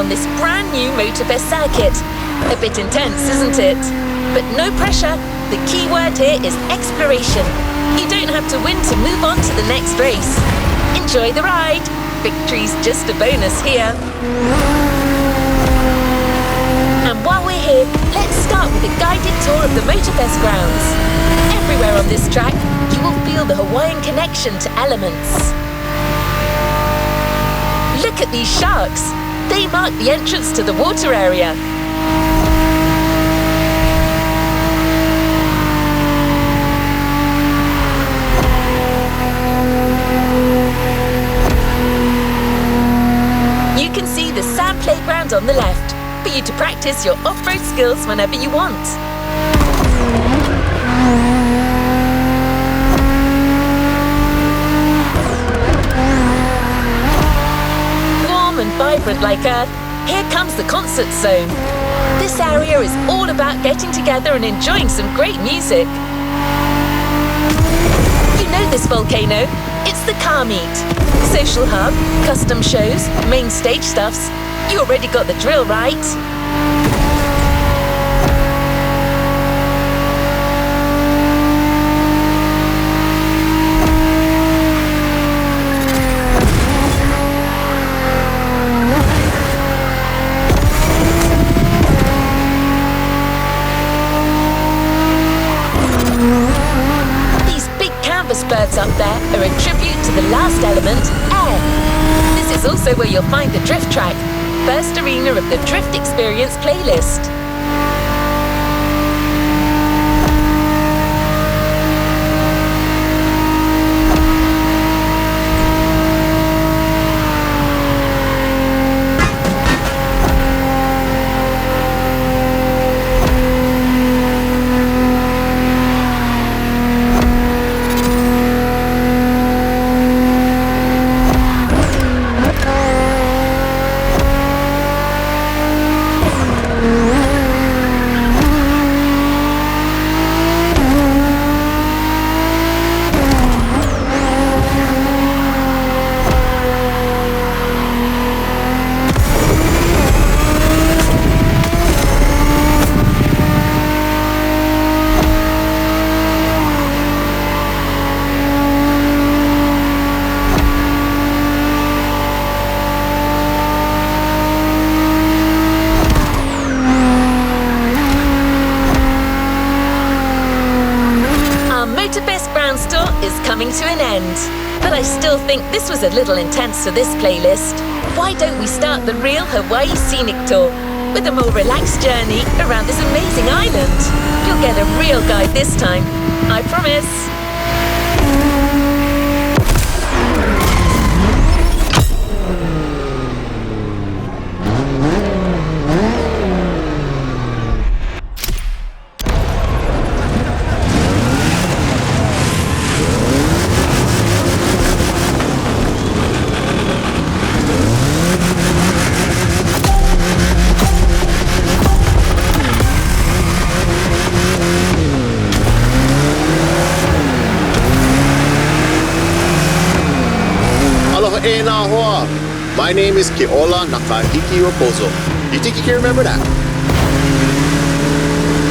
on this brand new Motorfest circuit. A bit intense, isn't it? But no pressure. The key word here is exploration. You don't have to win to move on to the next race. Enjoy the ride. Victory's just a bonus here. And while we're here, let's start with a guided tour of the Motorfest grounds. Everywhere on this track, you will feel the Hawaiian connection to elements. Look at these sharks. They mark the entrance to the water area. You can see the sand playground on the left for you to practice your off-road skills whenever you want. Vibrant like Earth, here comes the concert zone. This area is all about getting together and enjoying some great music. You know this volcano, it's the car meet. Social hub, custom shows, main stage stuffs. You already got the drill, right? Birds up there are a tribute to the last element, air. This is also where you'll find the drift track, first arena of the Drift Experience playlist. To an end. But I still think this was a little intense for this playlist. Why don't we start the real Hawaii Scenic Tour with a more relaxed journey around this amazing island? You'll get a real guide this time, I promise. My name is Keola Nakahiki Raposo. You think you can remember that?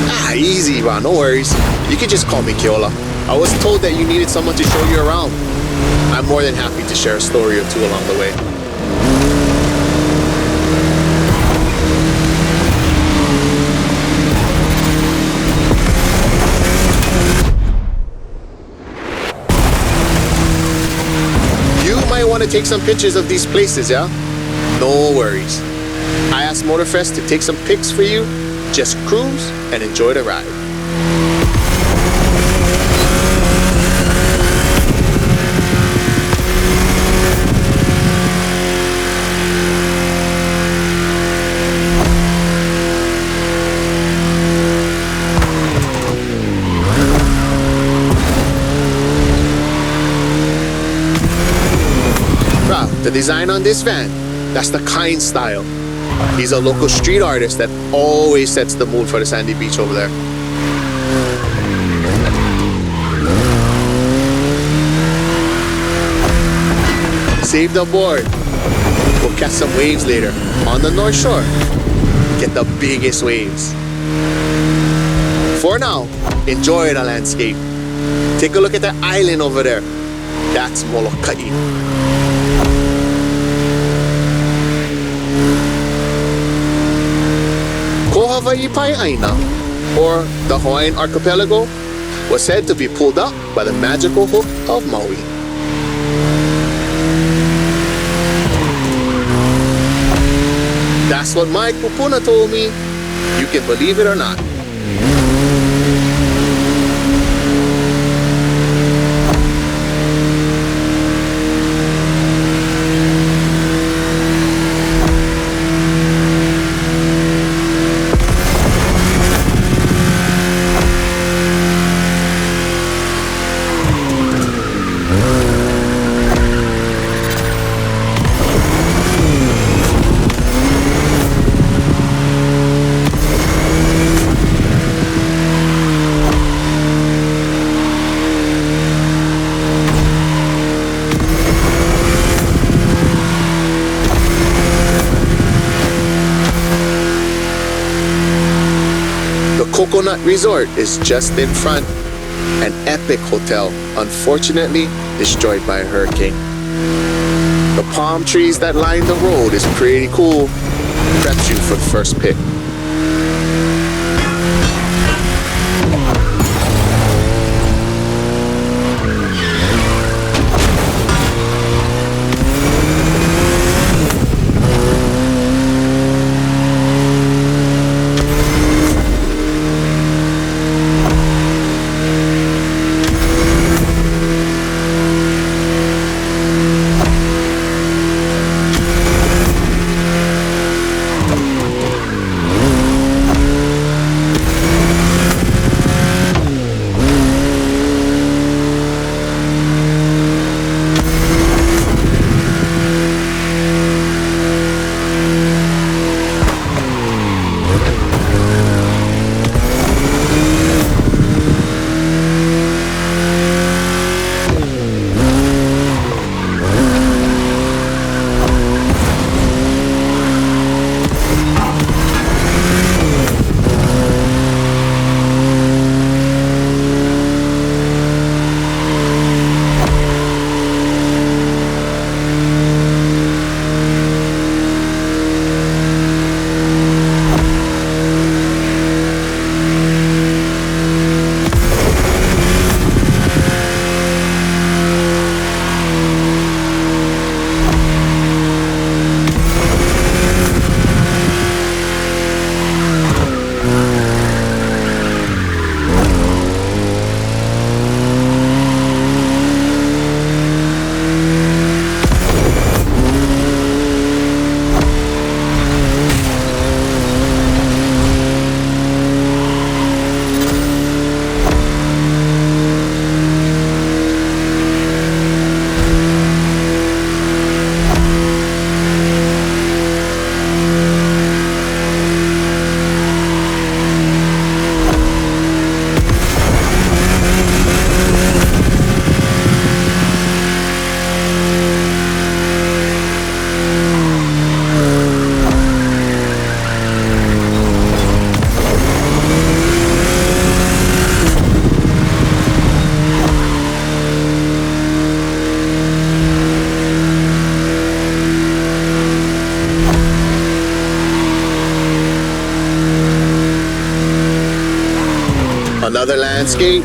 Ah, easy, bro. No worries. You can just call me Keola. I was told that you needed someone to show you around. I'm more than happy to share a story or two along the way. Want to take some pictures of these places, yeah? No worries. I asked Motorfest to take some pics for you. Just cruise and enjoy the ride. The design on this van, that's the Kind style. He's a local street artist that always sets the mood for the sandy beach over there. Saved aboard. We'll We'll catch some waves later on the North Shore. Get the biggest waves. For now, enjoy the landscape. Take a look at that island over there. That's Molokai. Ko Hawaii Wai'anae, or the Hawaiian archipelago, was said to be pulled up by the magical hook of Maui. That's what my kupuna told me. You can believe it or not. Coconut Resort is just in front. An epic hotel, unfortunately destroyed by a hurricane. The palm trees that line the road is pretty cool. Preps you for the first pit. Another landscape,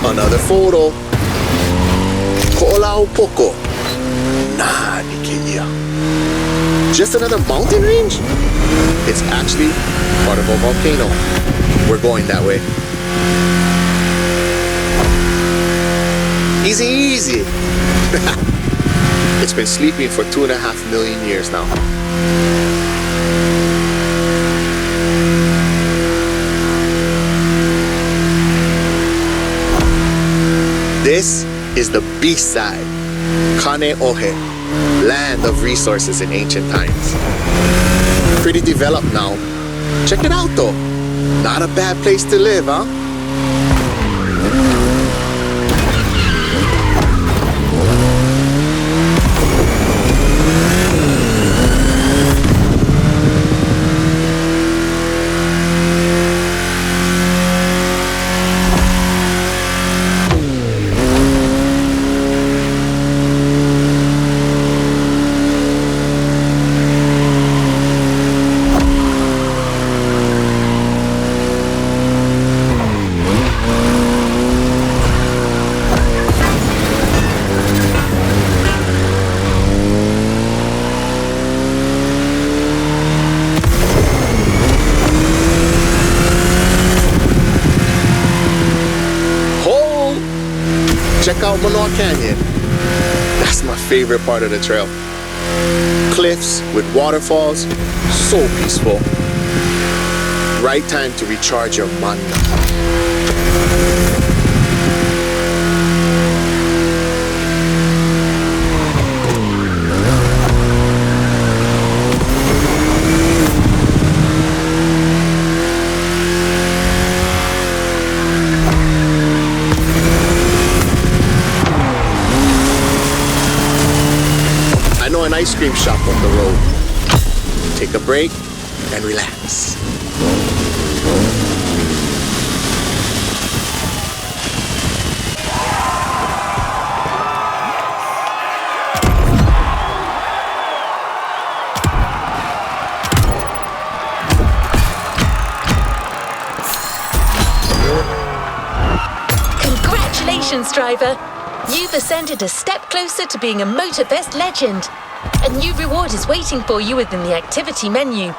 another photo. Ko'olau POKO. Nah, Nikiya. Just another mountain range? It's actually part of a volcano. We're going that way. Easy, easy. It's been sleeping for 2.5 million years now. This is the beast side, Kaneohe, land of resources in ancient times. Pretty developed now. Check it out though. Not a bad place to live, huh? out Manoa Canyon. That's my favorite part of the trail. Cliffs with waterfalls, so peaceful. Right time to recharge your mana. An ice cream shop on the road. Take a break and relax. Congratulations, driver! You've ascended a step closer to being a Motorfest legend. A new reward is waiting for you within the activity menu.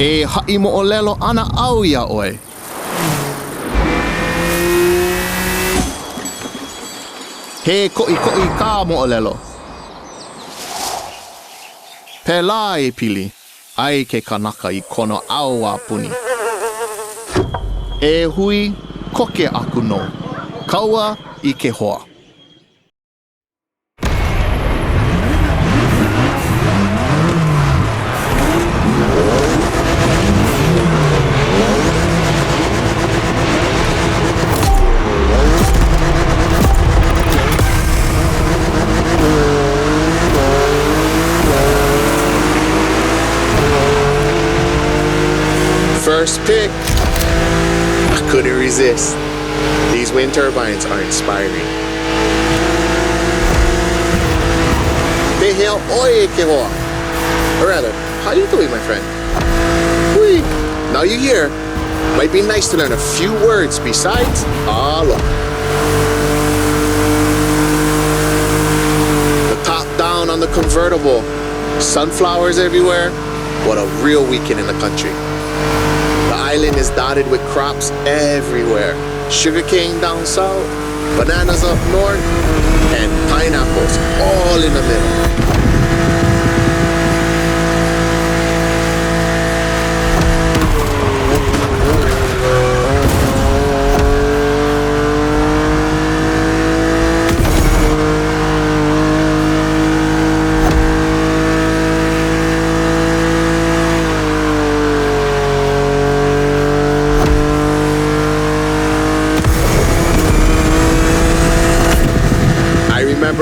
E ha'i mo'olelo ana au ia oe. He ko'i ka mo'olelo. Pela e pili, ai ke kanaka I kono au a puni. E hui, koke aku no. Kaua I ke hoa. First pick. I couldn't resist. These wind turbines are inspiring. Behel oye ke hoa. Or rather, how you doing, my friend? Hui. Now you're here. Might be nice to learn a few words besides aloha. The top down on the convertible. Sunflowers everywhere. What a real weekend in the country. The island is dotted with crops everywhere. Sugarcane down south, bananas up north, and pineapples all in the middle.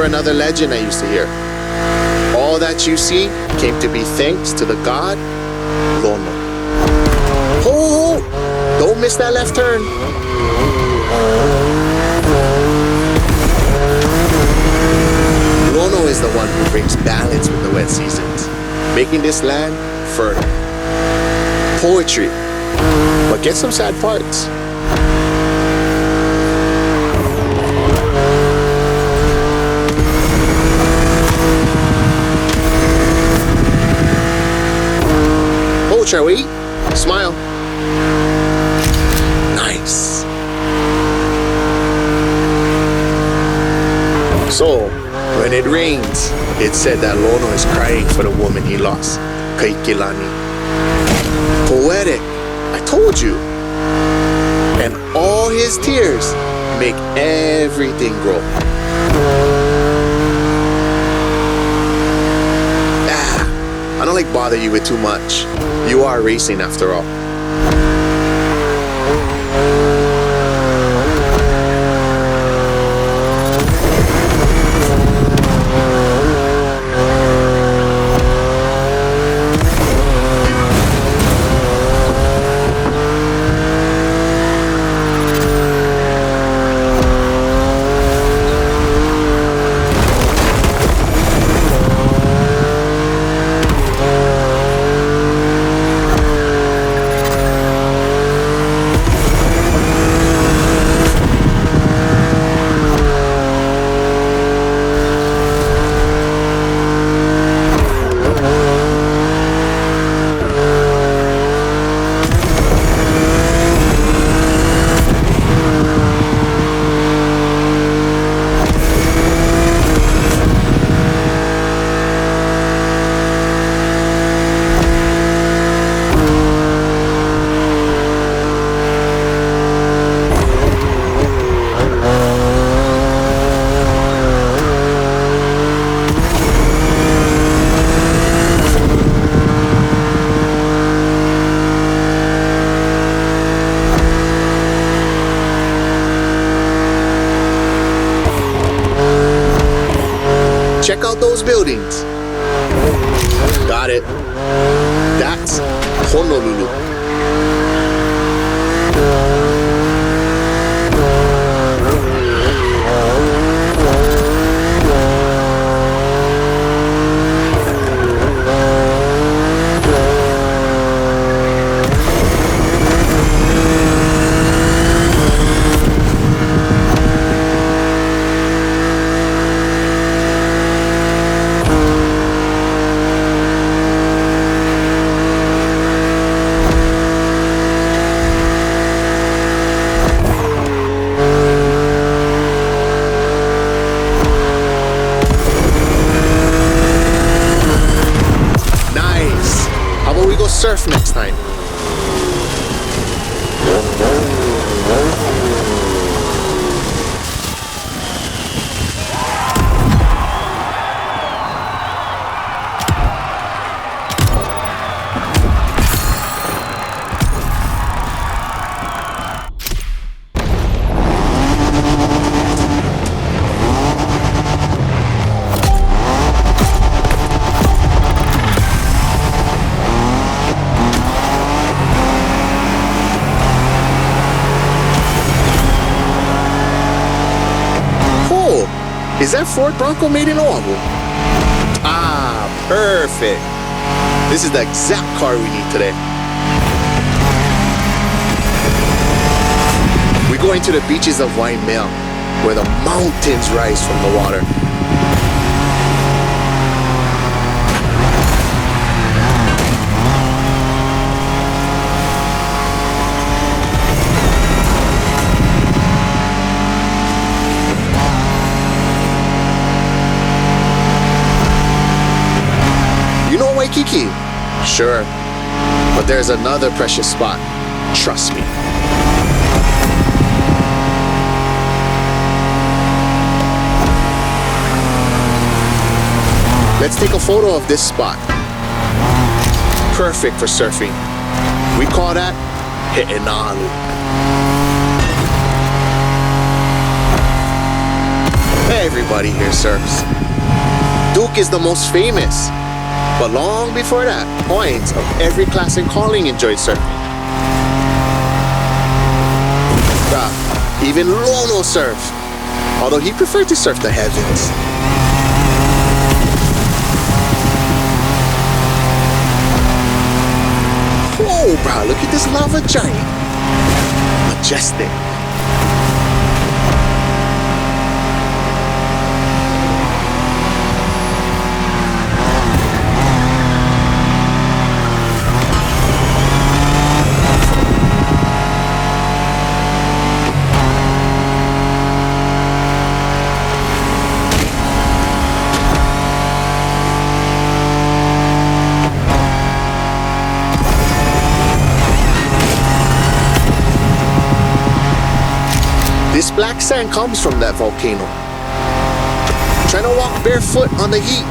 Another legend I used to hear. All that you see came to be thanks to the god Lono. Ho! Don't miss that left turn. Lono is the one who brings balance with the wet seasons, making this land fertile. Poetry, but get some sad parts. Shall we? Smile. Nice. So, when it rains, it's said that Lono is crying for the woman he lost, Kaikilani. Poetic, I told you. And all his tears make everything grow. I don't like bother you with too much. You are racing after all. Check out those buildings. Got it. That's Honolulu. Surf next time. Is that Ford Bronco made in Oahu? Ah, perfect. This is the exact car we need today. We're going to the beaches of Wai'anae, where the mountains rise from the water. Waikiki? Sure, but there's another precious spot. Trust me. Let's take a photo of this spot. Perfect for surfing. We call that Hawaiian. Everybody here surfs. Duke is the most famous. But long before that, Hawaiians of every class and calling enjoyed surfing. Even Lono surfed, although he preferred to surf the heavens. Whoa, bro, look at this lava giant. Majestic. This black sand comes from that volcano. Trying to walk barefoot on the heat,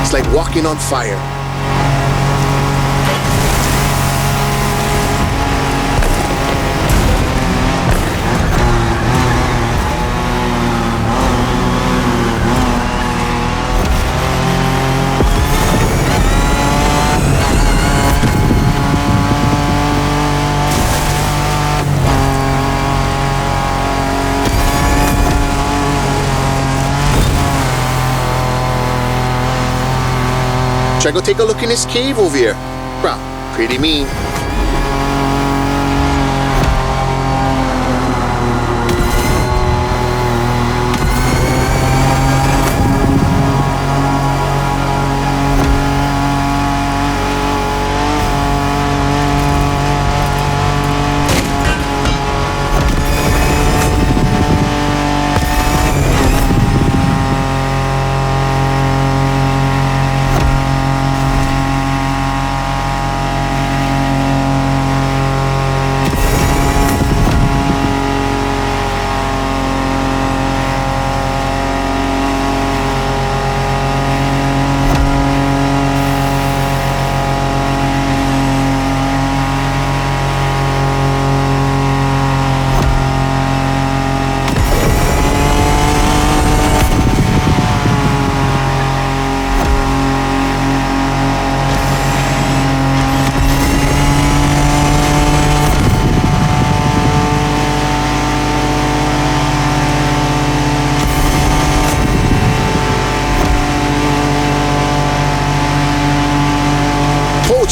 it's like walking on fire. Try to go take a look in this cave over here. Bruh, pretty mean.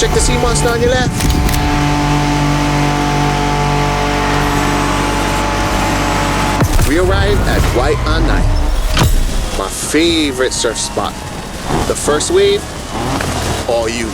check the sea monster on your left. We arrived at Wai'anae, my favorite surf spot. The first wave, all you.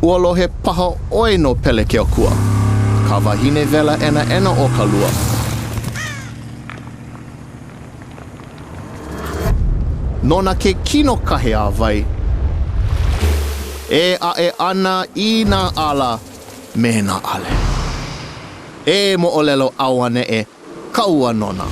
Ua lohe paha oi no pele ke okua. Ka wahine vela ena o ka lua. Nona ke kino kahe a vai. E a e ana I nā ala me nā ale. E mo olelo awane e kaua nona.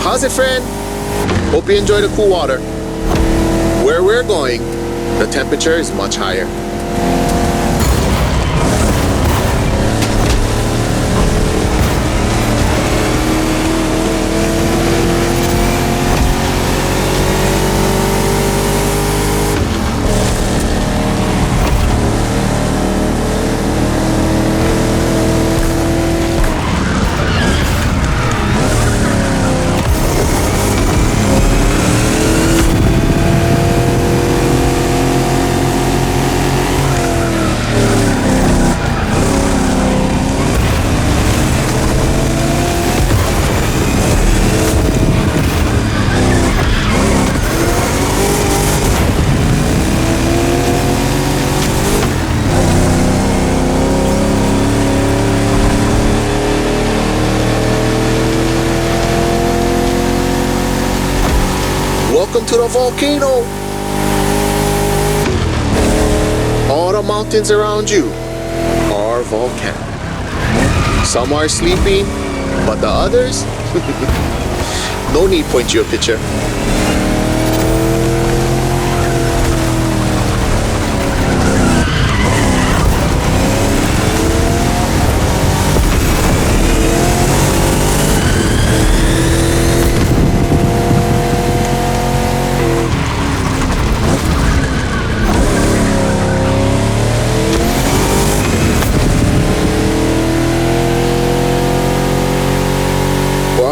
How's it, friend? Hope you enjoy the cool water. Where we're going, the temperature is much higher. Welcome to the volcano. All the mountains around you are volcanic. Some are sleeping, but the others, no need point you a picture.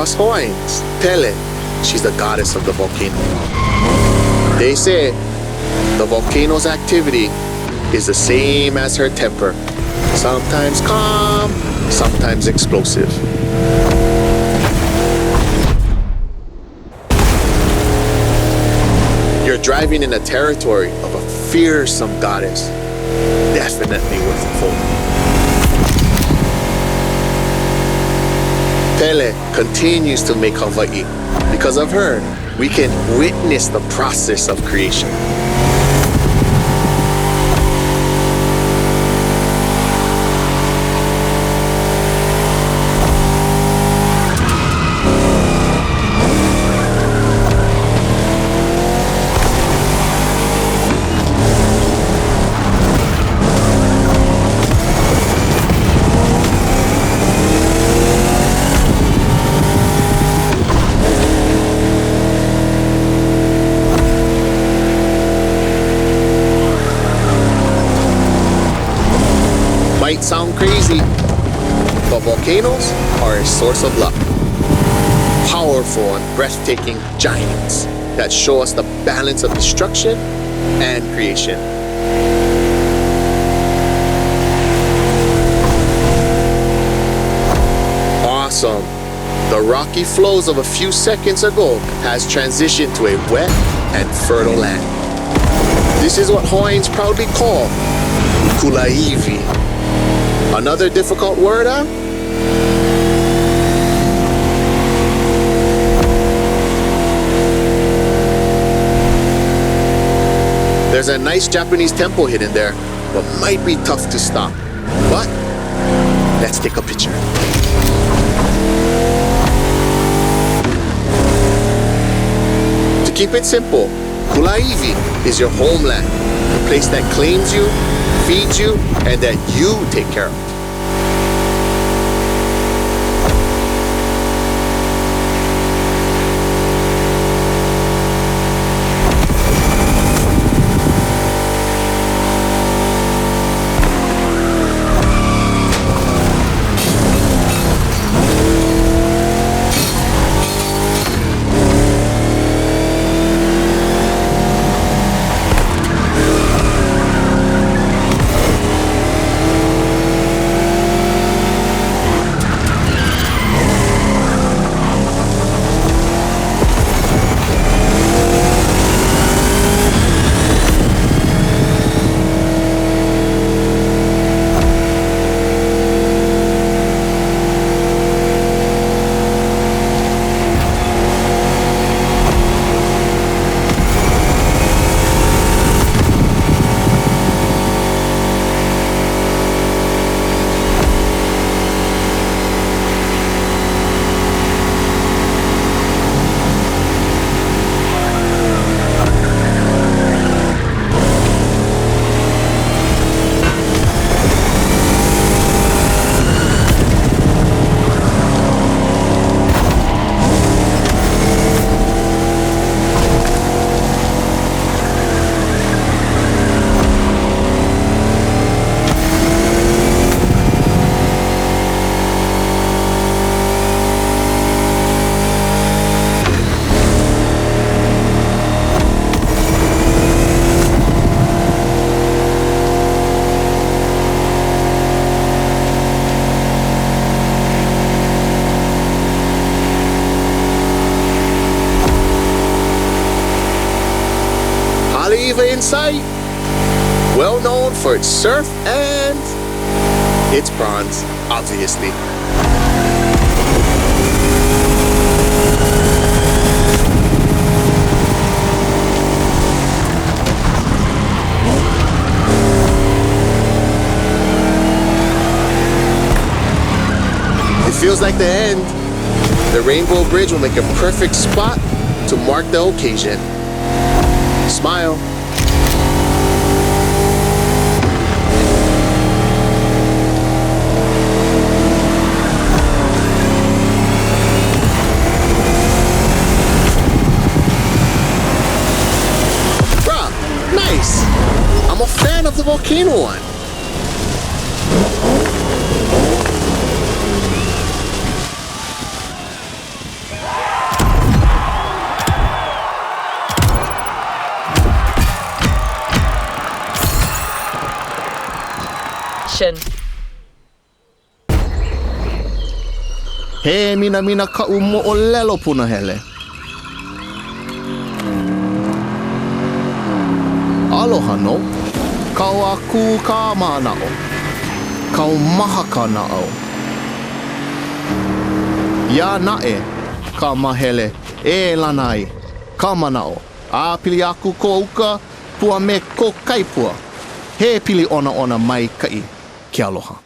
Us Hawaiians, Pele, she's the goddess of the volcano. They say the volcano's activity is the same as her temper. Sometimes calm, sometimes explosive. You're driving in a territory of a fearsome goddess. Definitely worth a photo. Pele continues to make Hawaii. Because of her, we can witness the process of creation. Might sound crazy, but volcanoes are a source of luck. Powerful and breathtaking giants that show us the balance of destruction and creation. Awesome. The rocky flows of a few seconds ago has transitioned to a wet and fertile land. This is what Hawaiians proudly call Kyiv. Another difficult word, huh? There's a nice Japanese temple hidden there, but might be tough to stop. But let's take a picture. To keep it simple, Kyiv is your homeland, the place that claims you, feeds you, and that you take care of. in sight. Well known for its surf and its bronze, obviously. It feels like the end. The Rainbow Bridge will make a perfect spot to mark the occasion. Smile. Bruh, nice. I'm a fan of the volcano one. He mina ka umo'olelo punahele. Aloha no. Kau aku ka manao. Kau maha ka nao. Ya nae ka mahele e LANI ka manao. A pili aku ko uka pua me ko kaipua. He pili ona mai kai ke aloha.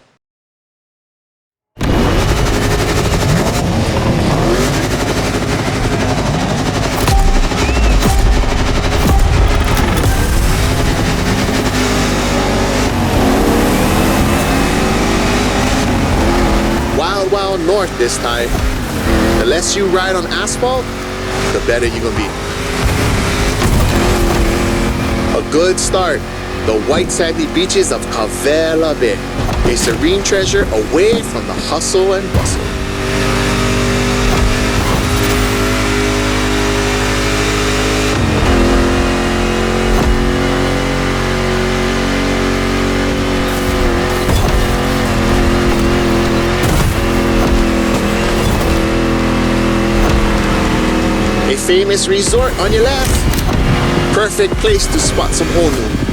Wild north this time. The less you ride on asphalt, the better you're gonna be. A good start. The white sandy beaches of Kavela Bay. A serene treasure away from the hustle and bustle. Famous resort on your left. Perfect place to spot some Honolulu.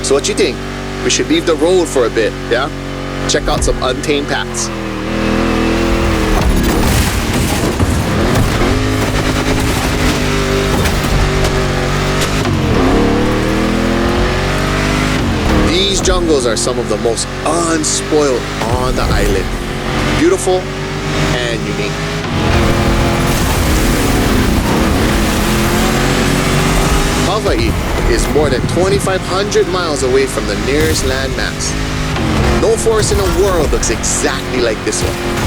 So what you think? We should leave the road for a bit, yeah? Check out some untamed paths. These jungles are some of the most unspoiled on the island. Beautiful and unique. Hawaii is more than 2,500 miles away from the nearest landmass. No forest in the world looks exactly like this one.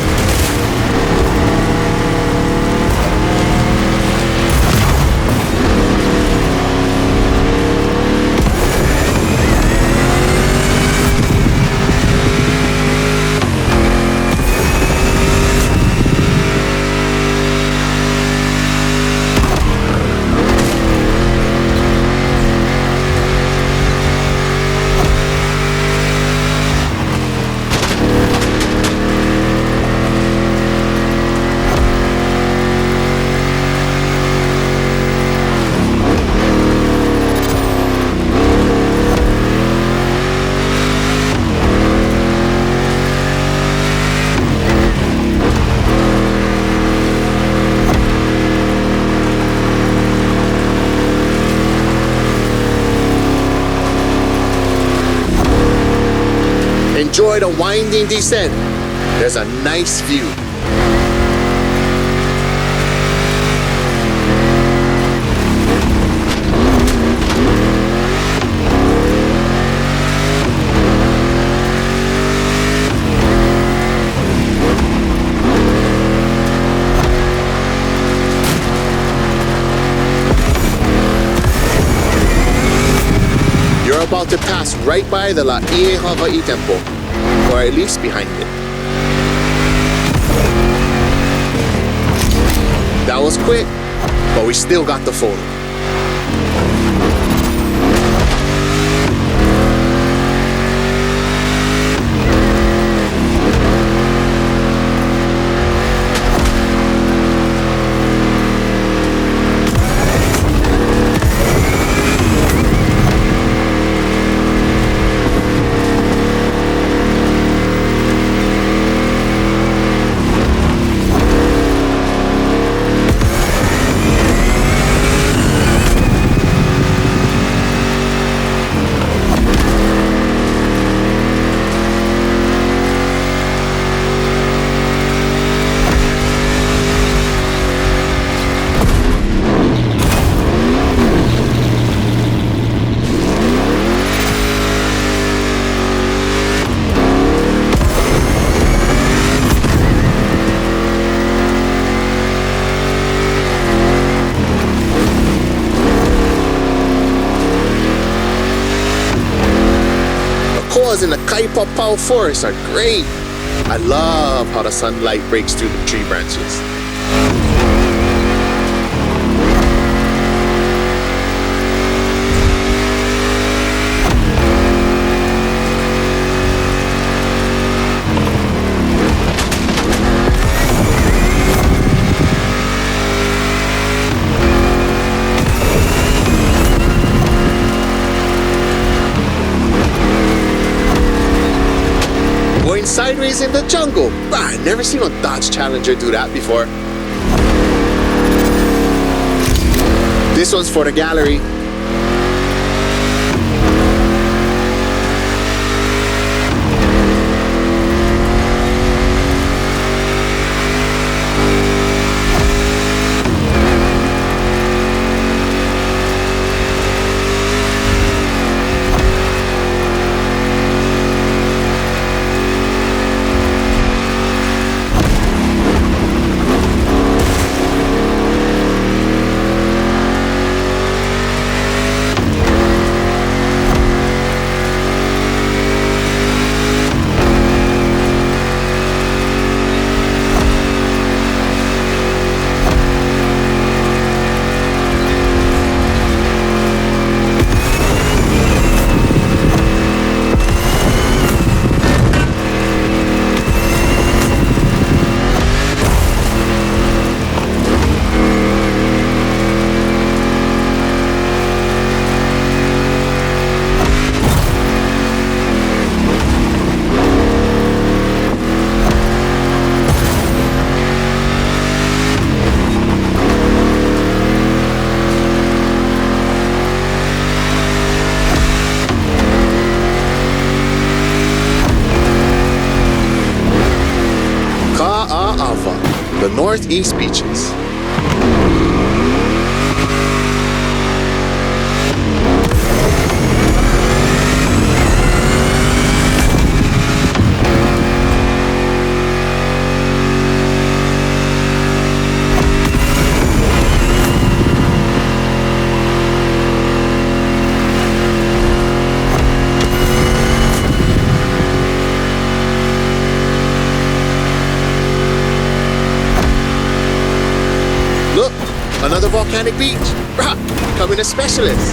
Enjoy the winding descent. There's a nice view. You're about to pass right by the LANI Hawaii temple, or at least behind it. That was quick, but we still got the photo. In the Kaipapau forest are great. I love how the sunlight breaks through the tree branches. Going sideways in the jungle. I've never seen a Dodge Challenger do that before. This one's for the gallery. northeast beaches. Another volcanic beach. Rah, becoming a specialist.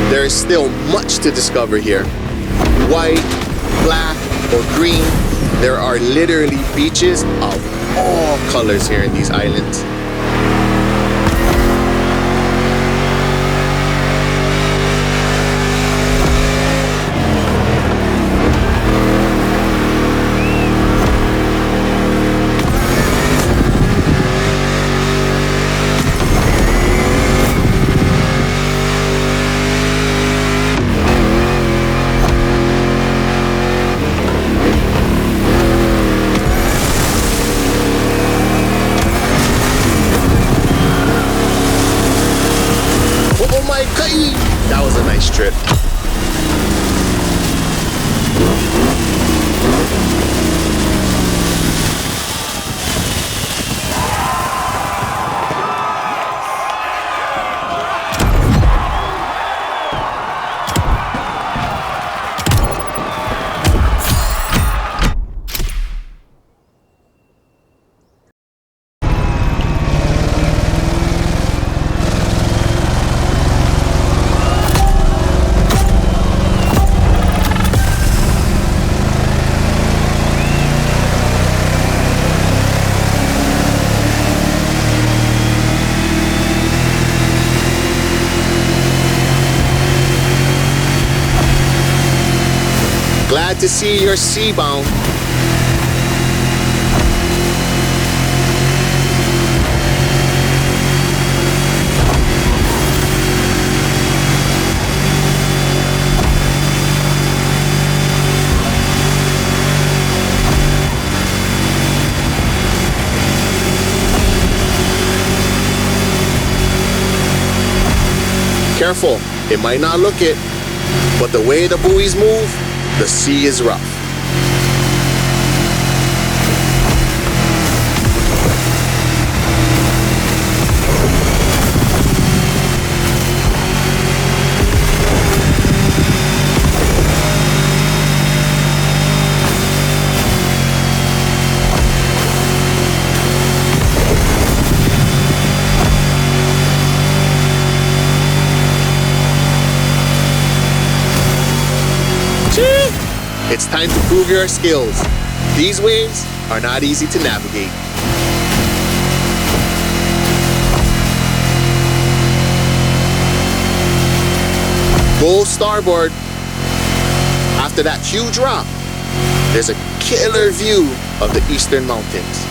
There is still much to discover here. White, black, or green. There are literally beaches of all colors here in these islands. That was a nice trip. Glad to see you're sea-bound. Careful, it might not look it, but the way the buoys move, the sea is rough. It's time to prove your skills. These waves are not easy to navigate. Go starboard. After that huge rock, there's a killer view of the eastern mountains.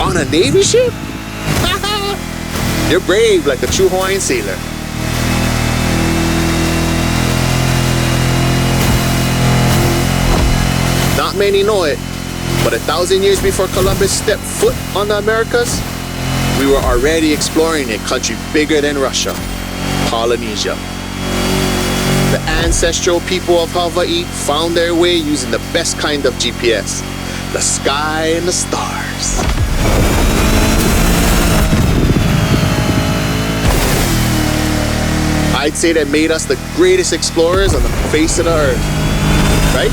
On a Navy ship? You're brave like a true Hawaiian sailor. Not many know it, but 1,000 years before Columbus stepped foot on the Americas, we were already exploring a country bigger than Russia, Polynesia. The ancestral people of Hawaii found their way using the best kind of GPS, the sky and the stars. I'd say that made us the greatest explorers on the face of the earth, right?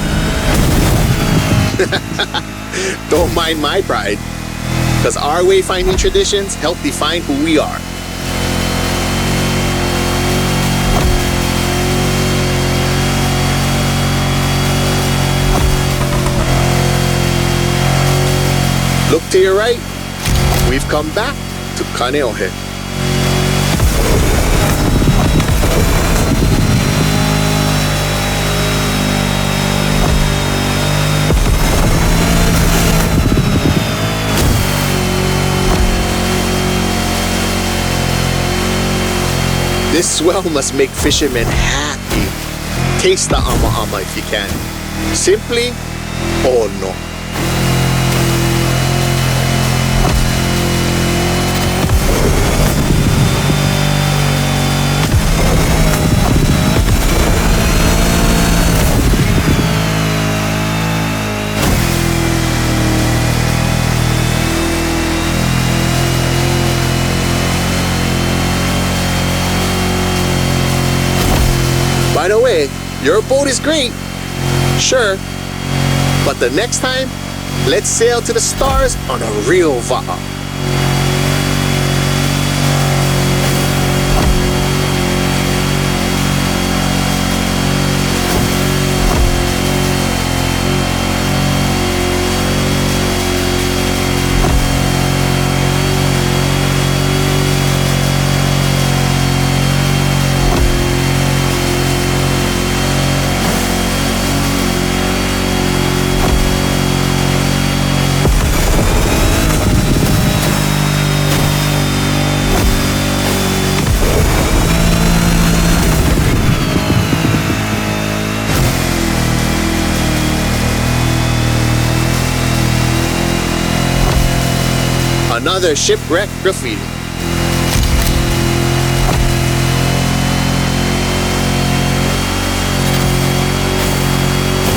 Don't mind my pride, because our wayfinding traditions help define who we are. Look to your right, we've come back to Kaneohe. This swell must make fishermen happy. Taste the ama if you can. Simply, oh no. By the way, your boat is great, sure, but the next time, let's sail to the stars on a real va'a. Another shipwreck graffiti.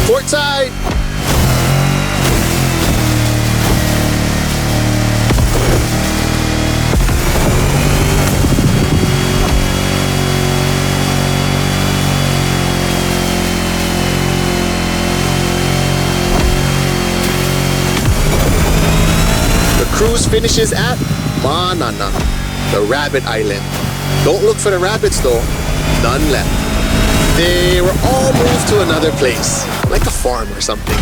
Port side! Cruise finishes at MOANA, the rabbit island. Don't look for the rabbits though, none left. They were all moved to another place, like a farm or something.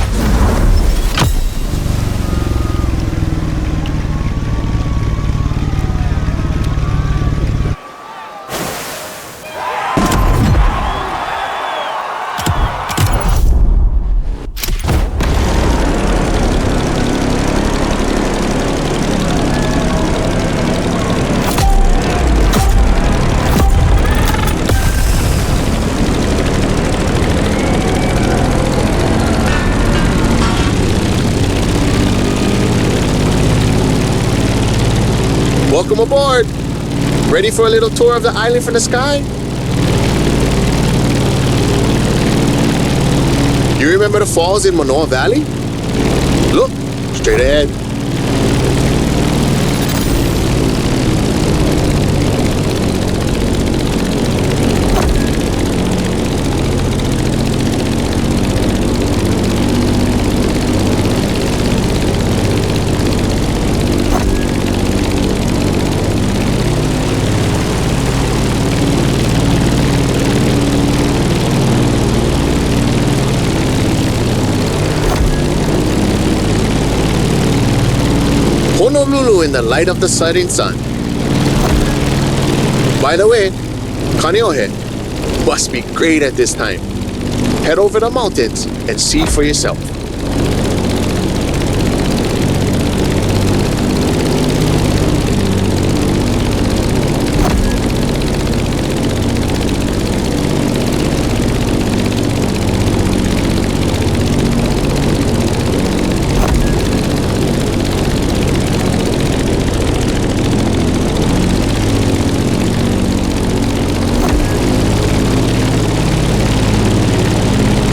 Welcome aboard! Ready for a little tour of the island from the sky? You remember the falls in Manoa Valley? Look, straight ahead. Honolulu in the light of the setting sun. By the way, Kaneohe must be great at this time. Head over the mountains and see for yourself.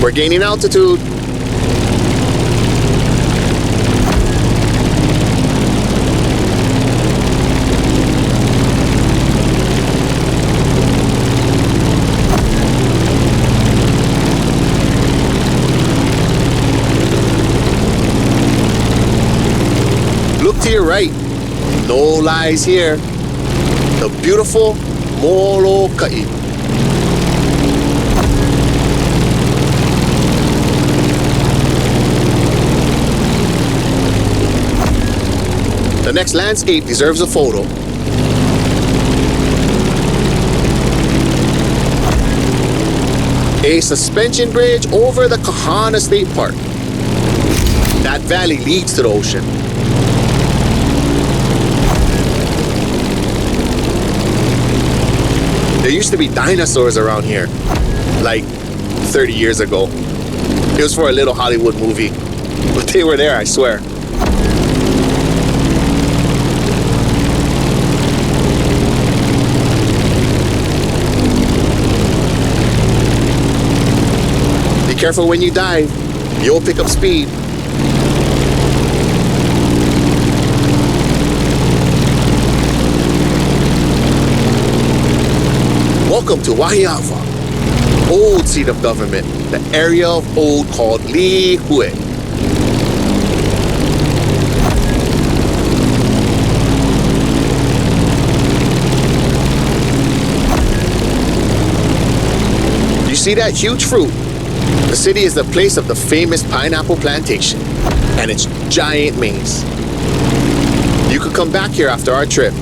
We're gaining altitude. Look to your right. No lies here. The beautiful Molokai. The next landscape deserves a photo. A suspension bridge over the Kahana State Park. That valley leads to the ocean. There used to be dinosaurs around here, like 30 years ago. It was for a little Hollywood movie, but they were there, I swear. Be careful when you dive, you'll pick up speed. Welcome to Wai'anae, old seat of government, the area of old called Lihue. You see that huge fruit? The city is the place of the famous pineapple plantation and its giant maze. You could come back here after our trip.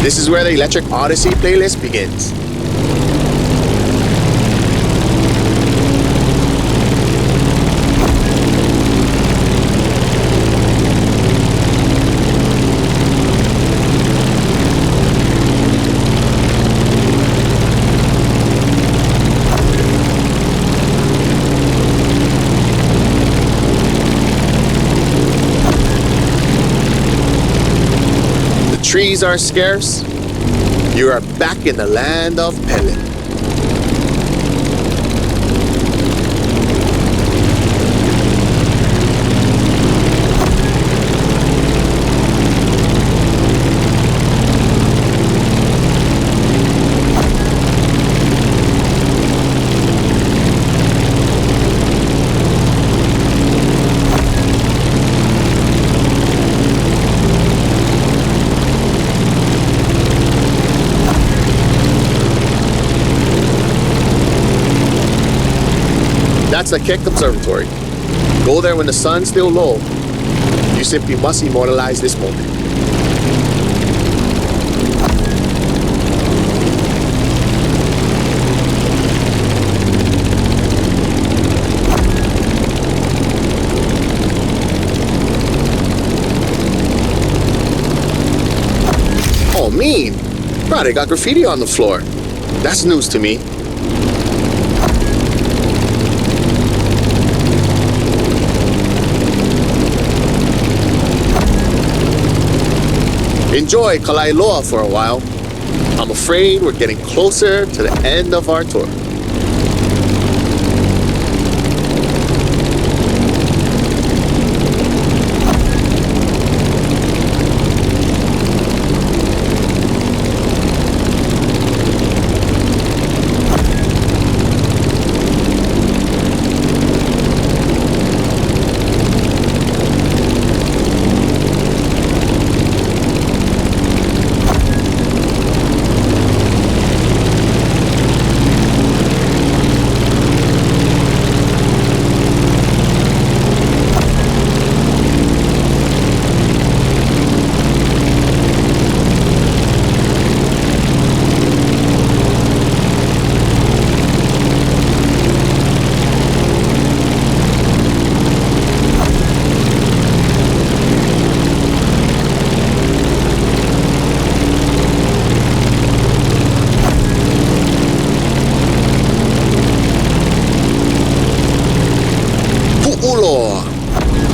This is where the Electric Odyssey playlist begins. Trees are scarce. You are back in the land of Pele. That's the Keck Observatory. Go there when the sun's still low. You simply must immortalize this moment. Oh, mean. Bro, they got graffiti on the floor. That's news to me. Enjoy Kalailoa for a while. I'm afraid we're getting closer to the end of our tour.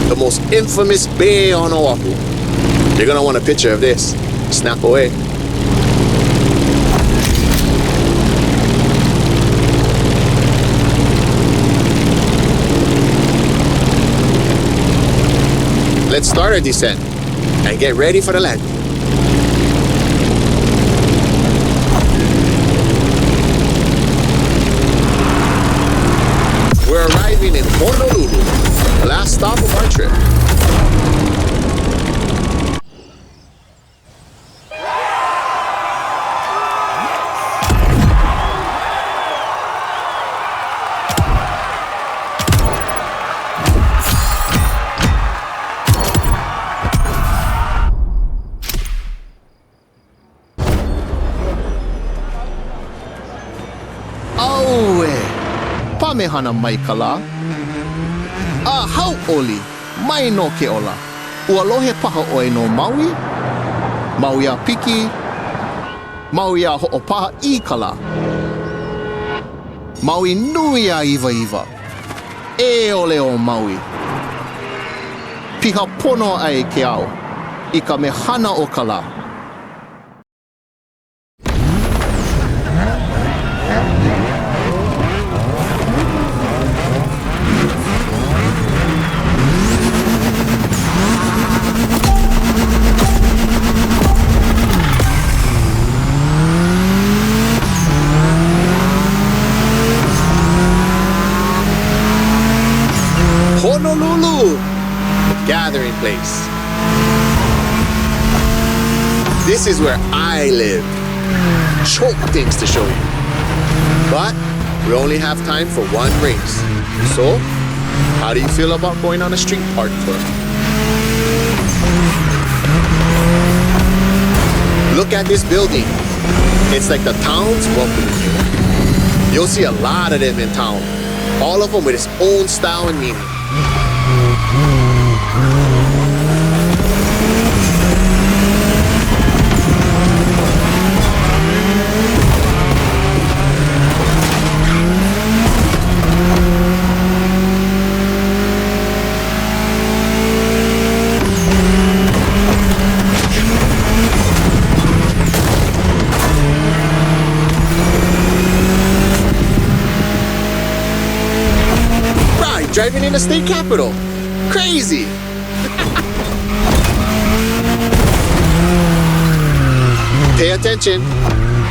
The most infamous bay on Oahu. You're gonna want a picture of this. Snap away. Let's start our descent and get ready for the landing. We're arriving in Honolulu, the last stop of our trip. Pamehana maikala. Hau oli, mai no ke ola. Ua lohe paha oe no Maui. Maui a piki. Maui a ho'opaha I kala. Maui nui a iwa iwa. E ole o Maui. Piha pono ai ke au. I ka mehana o kala. Honolulu, the gathering place. This is where I live. Choke things to show you. But we only have time for one race. So, how do you feel about going on a street park tour? Look at this building. It's like the town's welcoming you. You'll see a lot of them in town. All of them with its own style and meaning. Driving in the state capital. Crazy! Pay attention.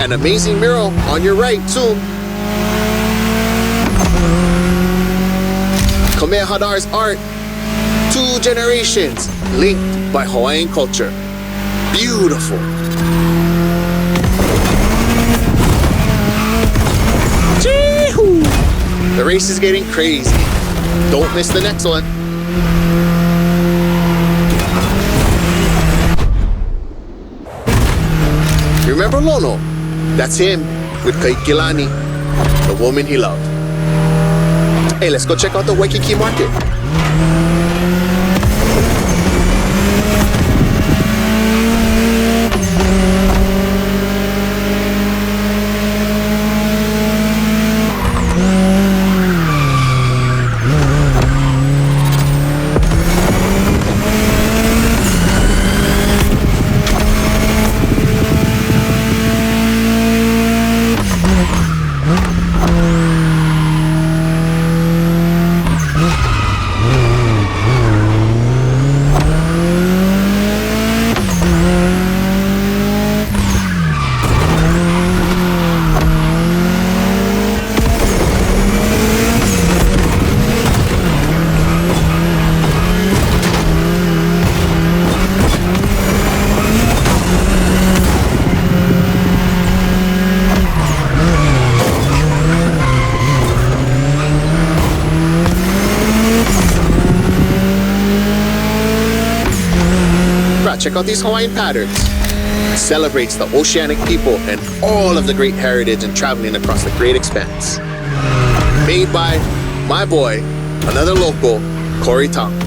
An amazing mural on your right, soon. Khmer Hadar's art. 2 generations linked by Hawaiian culture. Beautiful. Chee-hoo! The race is getting crazy. Don't miss the next one. You remember Lono? That's him with LANI, the woman he loved. Hey, let's go check out the Waikiki market. Check out these Hawaiian patterns. It celebrates the oceanic people and all of the great heritage and traveling across the great expanse. Made by my boy, another local, Corey Tong.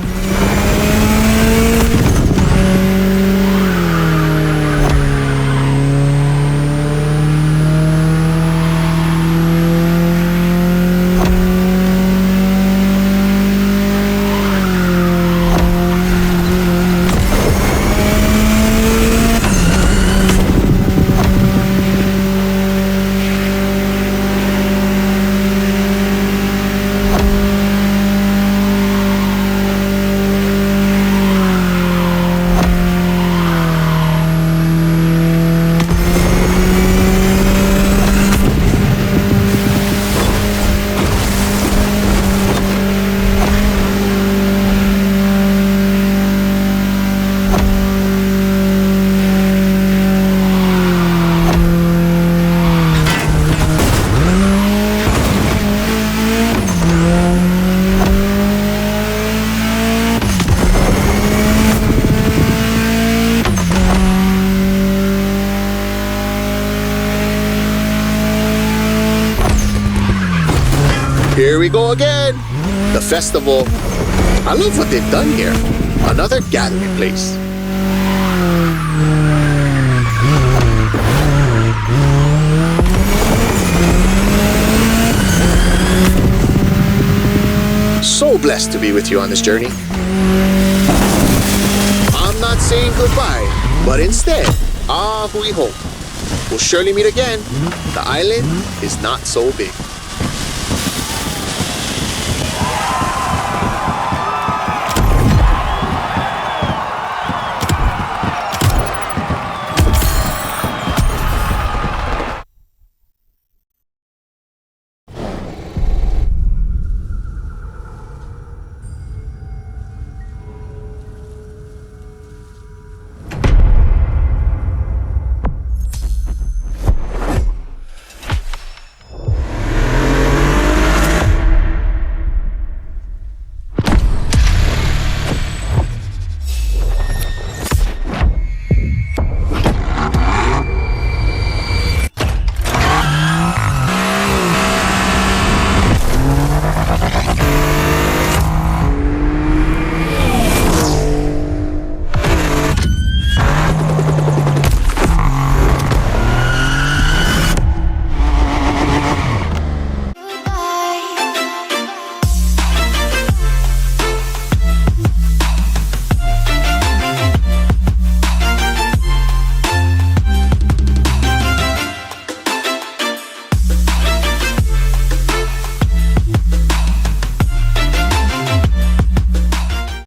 Here we go again. The festival. I love what they've done here. Another gathering place. so blessed to be with you on this journey. I'm not saying goodbye, but instead, Ahui ho. We'll surely meet again. The island is not so big.